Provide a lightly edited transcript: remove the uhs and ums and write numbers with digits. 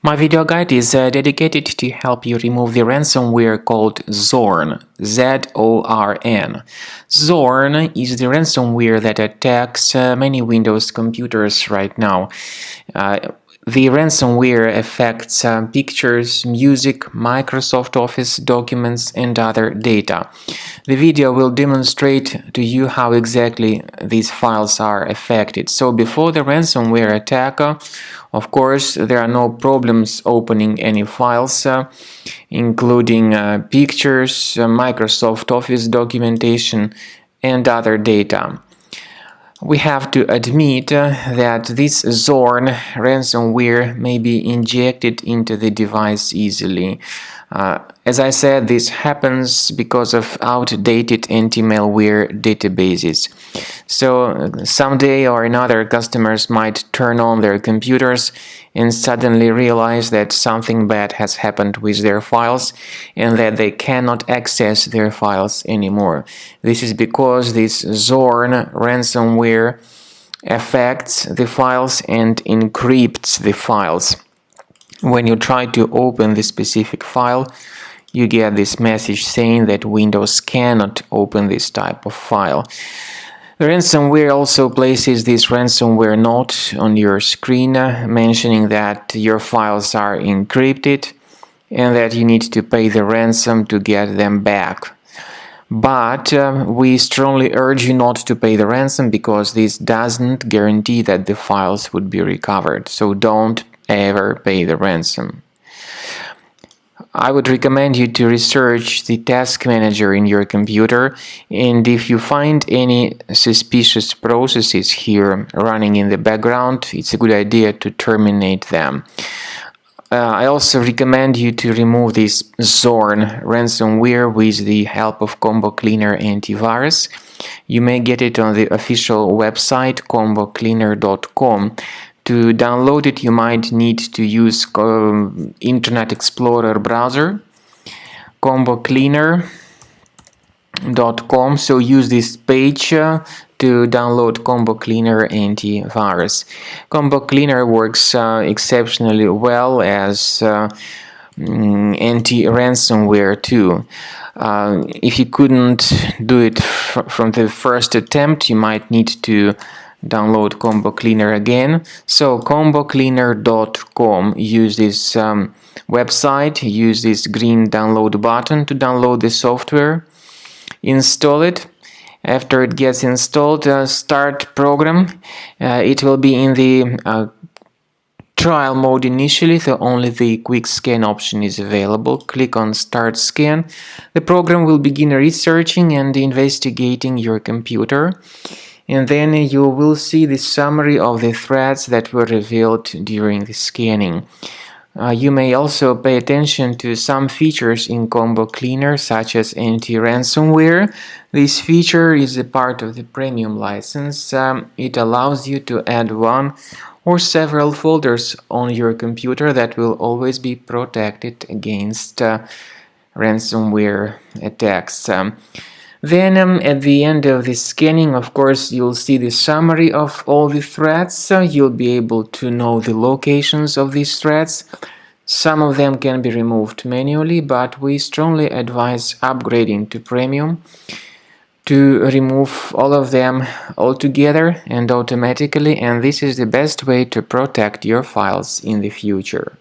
My video guide is dedicated to help you remove the ransomware called Zorn, Z-O-R-N. Zorn is the ransomware that attacks many Windows computers right now. The ransomware affects pictures, music, Microsoft Office documents, and other data. The video will demonstrate to you how exactly these files are affected. So before the ransomware attack, of course, there are no problems opening any files, including pictures, Microsoft Office documentation, and other data. We have to admit that this Zorn ransomware may be injected into the device easily. As I said, this happens because of outdated anti-malware databases. So someday or another, customers might turn on their computers and suddenly realize that something bad has happened with their files and that they cannot access their files anymore. This is because this Zorn ransomware affects the files and encrypts the files. When you try to open the specific file, you get this message saying that Windows cannot open this type of file. The ransomware also places this ransomware note on your screen mentioning that your files are encrypted and that you need to pay the ransom to get them back. But we strongly urge you not to pay the ransom because this doesn't guarantee that the files would be recovered. So don't ever pay the ransom. I would recommend you to research the task manager in your computer, and if you find any suspicious processes here running in the background, it's a good idea to terminate them. I also recommend you to remove this Zorn ransomware with the help of Combo Cleaner antivirus. You may get it on the official website combocleaner.com. To download it, you might need to use Internet Explorer browser, combocleaner.com. So use this page to download Combo Cleaner antivirus. Combo Cleaner works exceptionally well as anti-ransomware too. If you couldn't do it from the first attempt, you might need to download Combo Cleaner again. So combocleaner.com, use this website, use this green download button to download the software, install it. After it gets installed, start program. It will be in the trial mode initially, so only the quick scan option is available. Click on start scan. The program will begin researching and investigating your computer. And then you will see the summary of the threats that were revealed during the scanning. You may also pay attention to some features in Combo Cleaner, such as anti-ransomware. This feature is a part of the premium license. It allows you to add one or several folders on your computer that will always be protected against ransomware attacks. Then at the end of the scanning, of course, you'll see the summary of all the threats. You'll be able to know the locations of these threats. Some of them can be removed manually, but we strongly advise upgrading to premium to remove all of them altogether and automatically, and this is the best way to protect your files in the future.